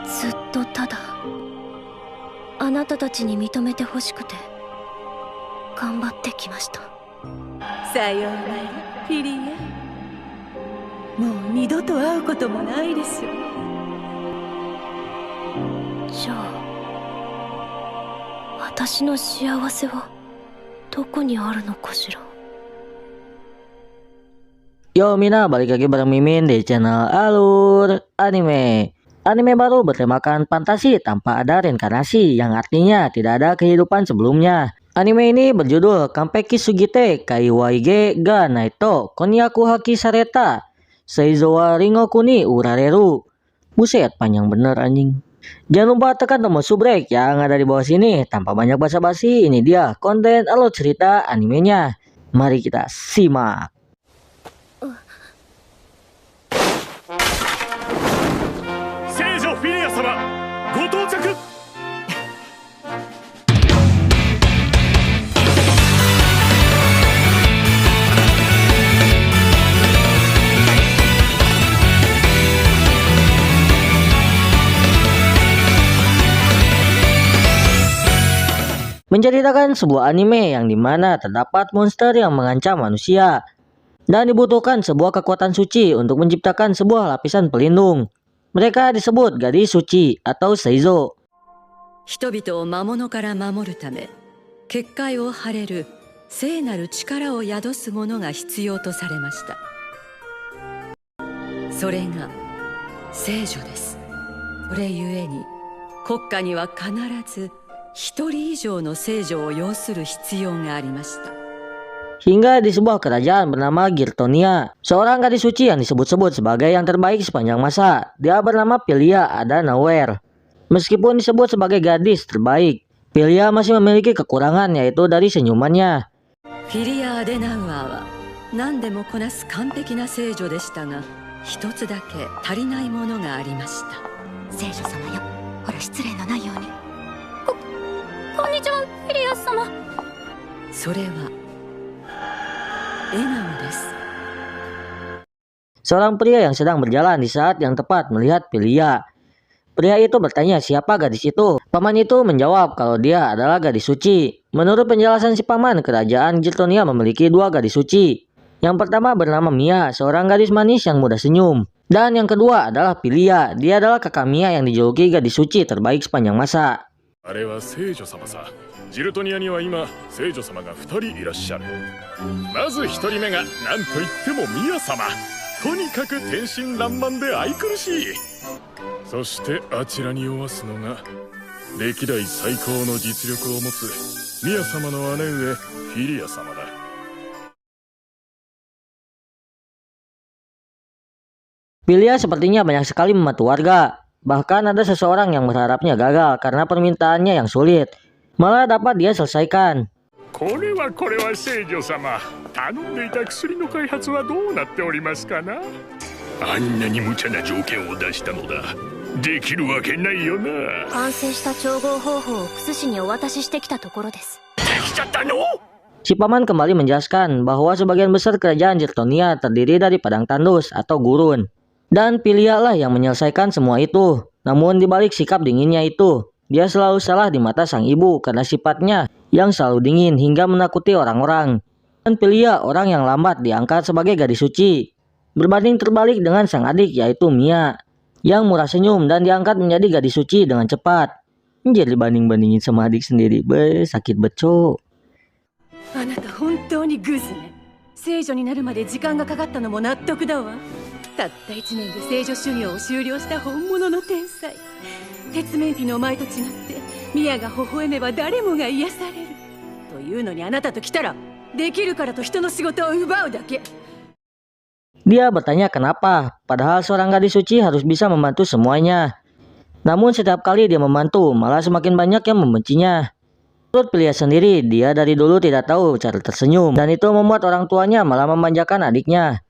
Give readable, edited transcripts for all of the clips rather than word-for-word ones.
ずっとただあなたたちに認めてほしくて頑張ってきました。さようならフィリア。もう二度と会うこともないでしょう。じゃあ私の幸せはどこにあるのかしら。Yo Mina, balik lagi bareng Mimin di channel Alur Anime. Anime baru bertemakan fantasi tanpa ada reinkarnasi, yang artinya tidak ada kehidupan sebelumnya. Anime ini berjudul Kanpeki Sugite Kaiwaige ga Naito Konyaku Haki Sareta Seizo wa Ringoku ni Urareru. Buset, panjang bener anjing. Jangan lupa tekan tombol subrek yang ada di bawah sini. Tanpa banyak basa-basi, ini dia konten alur cerita animenya. Mari kita simak. フィリア様、ご到着。Menceritakan sebuah anime yang dimana terdapat monster yang mengancam manusia dan dibutuhkan sebuah kekuatan suci untuk menciptakan sebuah lapisan pelindung. Mereka disebut gadis suci atau Seizo. 人々を魔物から守るため、結界を張れる聖なる力を宿すものが必要とされました。それが聖女です。それゆえに国家には必ず一人以上の聖女を要する必要がありました。 Hingga di sebuah kerajaan bernama Girtonia, seorang gadis suci yang disebut-sebut sebagai yang terbaik sepanjang masa. Dia bernama Pilia Adanauer. Meskipun disebut sebagai gadis terbaik, Pilia masih memiliki kekurangan, yaitu dari senyumannya. Pilia Adenauer は何でもこなす完璧な聖女でしたが、一つだけ足りないものがありました。聖女様よ、ほら失礼のないように。こんにちは、ピリア様。それは Enamです。 Seorang pria yang sedang berjalan di saat yang tepat melihat Pilia. Pria itu bertanya siapa gadis itu. Paman itu menjawab kalau dia adalah gadis suci. Menurut penjelasan si paman, kerajaan Girtonia memiliki dua gadis suci. Yang pertama bernama Mia, seorang gadis manis yang mudah senyum. Dan yang kedua adalah Pilia. Dia adalah kakak Mia yang dijuluki gadis suci terbaik sepanjang masa. あれは聖女様さ。ジルトニアには今聖女様が2人いらっしゃる。まず1人目が何といってもミア様。とにかく天真爛漫で愛くるしい。そしてあちらにおわすのが歴代最高の実力を持つミア様の姉上フィリア様だ。 Pilia sepertinya banyak sekali membantu warga. Bahkan ada seseorang yang berharapnya gagal karena permintaannya yang sulit. Malah dapat dia selesaikan. これは聖女様。頼んでいた薬の開発はどうなっておりますかな。あんなに無茶な条件を出したのだ。できるわけないよな。完成した調合方法をクス氏にお渡ししてきたところです。できちゃったの？ Si paman kembali menjelaskan bahwa sebagian besar kerajaan Girtonia terdiri dari padang tandus atau gurun. Dan Pilia lah yang menyelesaikan semua itu. Namun dibalik sikap dinginnya itu, dia selalu salah di mata sang ibu karena sifatnya yang selalu dingin hingga menakuti orang-orang. Dan Pilia orang yang lambat diangkat sebagai gadis suci. Berbanding terbalik dengan sang adik yaitu Mia, yang murah senyum dan diangkat menjadi gadis suci dengan cepat. Jadi dibanding-bandingin sama adik sendiri, sakit beco. あなた本当にグズね。聖女になるまで時間がかかったのも納得だわ。たった1年で聖女修行を修了した本物の天才。鉄面皮のお前と違ってミアが微笑めば誰もが癒されるというのに、あなたと来たらできるからと人の仕事を奪うだけ。 Dia bertanya kenapa, padahal seorang gadis suci harus bisa membantu semuanya. Namun setiap kali dia membantu, malah semakin banyak yang membencinya. Menurut Pilia sendiri, dia dari dulu tidak tahu cara tersenyum, dan itu membuat orang tuanya malah memanjakan adiknya.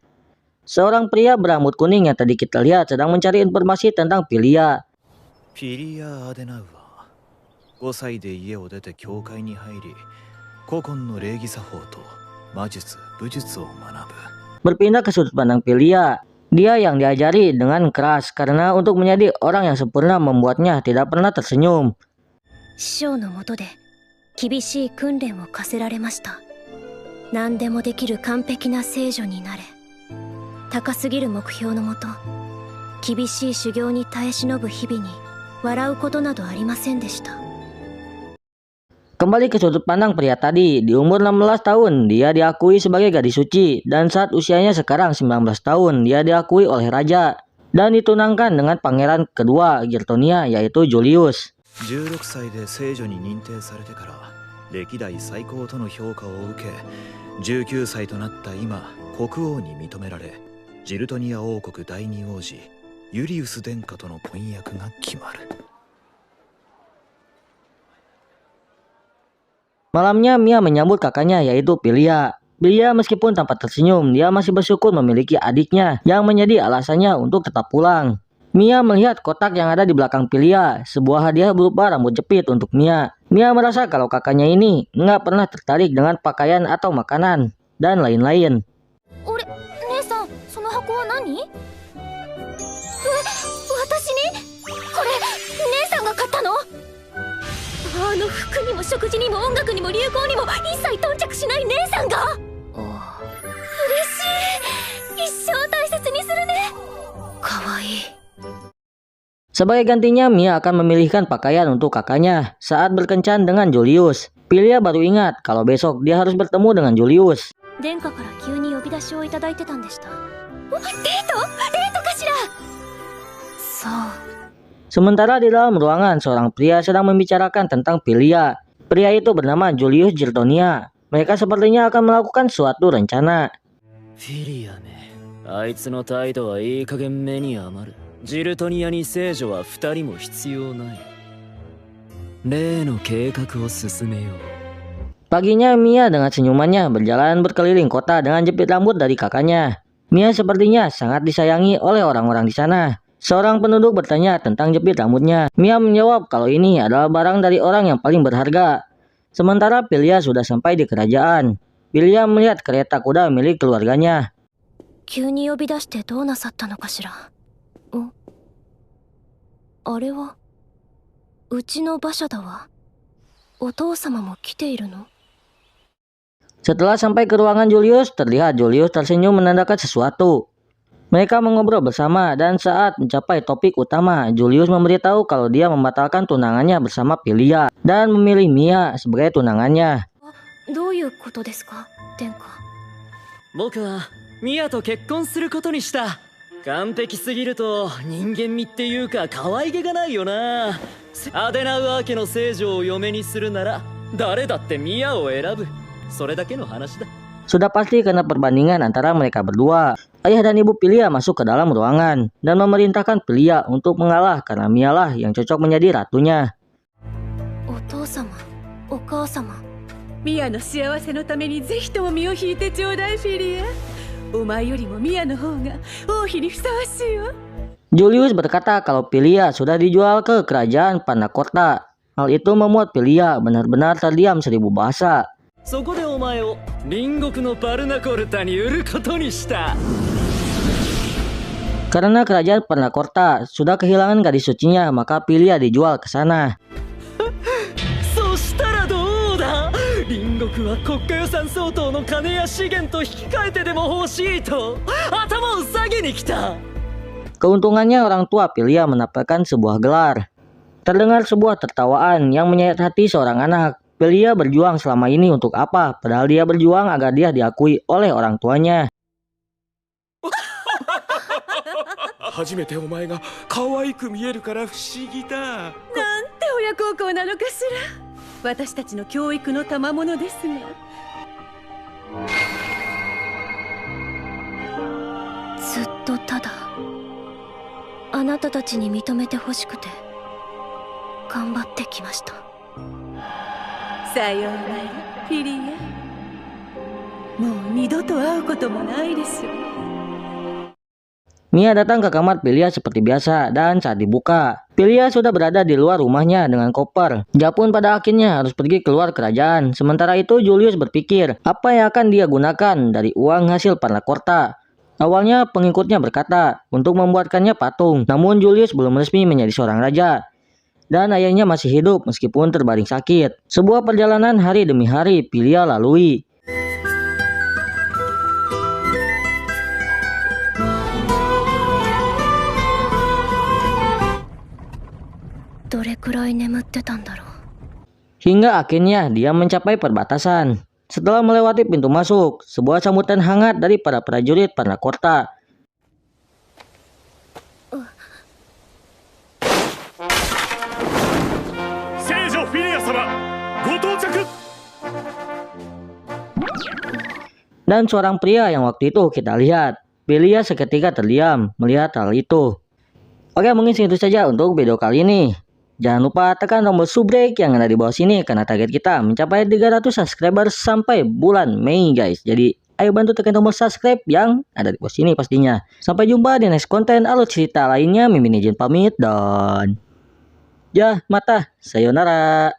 Seorang pria berambut kuning yang tadi kita lihat sedang mencari informasi tentang Pilia. Pilia Adenauer 5歳で家を出て教会に入り、古今の礼儀作法と魔術、武術を学ぶ。Berpindah ke sudut pandang Pilia. Dia yang diajari dengan keras karena untuk menjadi orang yang sempurna membuatnya tidak pernah tersenyum. 師匠のもとで厳しい訓練を課せられました。何でもできる完璧な聖女になれ。高すぎる目標のもと、厳しい修行に耐え忍ぶ日々に笑うことなどありませんでした。 Kembali ke sudut pandang pria tadi, di umur 16 tahun dia diakui sebagai gadis suci dan saat usianya sekarang 19 tahun dia diakui oleh raja dan ditunangkan dengan pangeran kedua Girtonia yaitu Julius. 16歳で聖女に認定されてから歴代最高との評価を受け19歳となった今国王に認められジルトニア王国第二王子ユリウス殿下との婚約が決まる。 Malamnya Mia menyambut kakaknya yaitu Pilia. Pilia meskipun tampak tersenyum, dia masih bersyukur memiliki adiknya yang menjadi alasannya untuk tetap pulang. Mia melihat kotak yang ada di belakang Pilia, sebuah hadiah berupa rambut jepit untuk Mia. Mia merasa kalau kakaknya ini nggak pernah tertarik dengan pakaian atau makanan dan lain-lain. 姉さん、その箱は何？私に？これ姉さんが買ったの？あの服にも食事にも音楽にも流行にも一切頓着しない姉さんが？嬉しい。一生大切にするね。かわいい。 Sebagai gantinya, Mia akan memilihkan pakaian untuk kakaknya saat berkencan dengan Julius. Pilia baru ingat kalau besok dia harus bertemu dengan Julius. 殿下から急に呼び出しをいただいてたんでした。デート？デートかしら？そう。 Sementara di dalam ruangan, seorang pria sedang membicarakan tentang Pilia. Pria itu bernama Julius Girtonia. Mereka sepertinya akan melakukan suatu rencana. フィリアね、あいつの態度はいい加減目に余る。ジルトニアに聖女は2人も必要ない。例の計画を進めよう。 Paginya Mia dengan senyumannya berjalan berkeliling kota dengan jepit rambut dari kakaknya. Mia sepertinya sangat disayangi oleh orang-orang di sana. Seorang penduduk bertanya tentang jepit rambutnya. Mia menjawab kalau ini adalah barang dari orang yang paling berharga. Sementara Pilia sudah sampai di kerajaan. Pilia melihat kereta kuda milik keluarganya. 急に呼び出してどうなさったのかしら。あれはうちの馬車だわ。お父様も来ているの？ Setelah sampai ke ruangan Julius, terlihat Julius tersenyum menandakan sesuatu. Mereka mengobrol bersama dan saat mencapai topik utama, Julius memberitahu kalau dia membatalkan tunangannya bersama Pilia dan memilih Mia sebagai tunangannya. どういうことですか、殿下？僕はミアと結婚することにした。完璧すぎると人間味っていうか可愛げがないよな。アデナウアー家の聖女を嫁にするなら誰だってミアを選ぶ。それだけの話だ。 Sudah pasti karena perbandingan antara mereka berdua. Ayah dan ibu Pilia masuk ke dalam ruangan dan memerintahkan Pilia untuk mengalah karena Mialah yang cocok menjadi ratunya. お父様、お母様。ミアの幸せのためにぜひとも身を引いてちょうだい、フィリア。お前よりもミアの方が王妃にふさわしいわ。 Julius berkata kalau Pilia sudah dijual ke kerajaan Panacorta. Hal itu membuat Pilia benar-benar terdiam 1000 bahasa. そこでお前を隣国のパルナコルタに売ることにした。 Karena kerajaan Panacorta sudah kehilangan gadis sucinya, maka Pilia dijual ke sana. そしたらどうだ。隣国は国家予算相当の金や資源と引き換えてでも欲しいと頭を下げに来た。 Keuntungannya orang tua Pilia mendapatkan sebuah gelar. Terdengar sebuah tertawaan yang menyayat hati seorang anak. Pilia berjuang selama ini untuk apa? Padahal dia berjuang agar dia diakui oleh orang tuanya. 初めてお前が可愛く見えるから不思議だ。なんて親孝行なのかしら。私たちの教育の賜物ですが。ずっとただあなたたちに認めてほしくて頑張ってきました。さようなら、フィリア。もう二度と会うこともないでしょう。 Mia datang ke kamar Pilia seperti biasa dan saat dibuka, Pilia sudah berada di luar rumahnya dengan koper. Dia pun pada akhirnya harus pergi keluar kerajaan. Sementara itu Julius berpikir apa yang akan dia gunakan dari uang hasil Panacorta. Awalnya pengikutnya berkata untuk membuatkannya patung, namun Julius belum resmi menjadi seorang raja. Dan ayahnya masih hidup meskipun terbaring sakit. Sebuah perjalanan hari demi hari Pilia lalui. どれくらい眠ってたんだろう。 Hingga akhirnya dia mencapai perbatasan. Setelah melewati pintu masuk, sebuah sambutan hangat dari para prajurit Panakorta. Seijo Filia-sama, gotochaku! Dan seorang pria yang waktu itu kita lihat. Pilia seketika terdiam melihat hal itu. Oke, mungkin segitu saja untuk video kali ini. Jangan lupa tekan tombol subrek yang ada di bawah sini karena target kita mencapai 300 subscriber sampai bulan Mei guys. Jadi ayo bantu tekan tombol subscribe yang ada di bawah sini pastinya. Sampai jumpa di next konten alur cerita lainnya. Mimin izin pamit dan ya mata sayonara.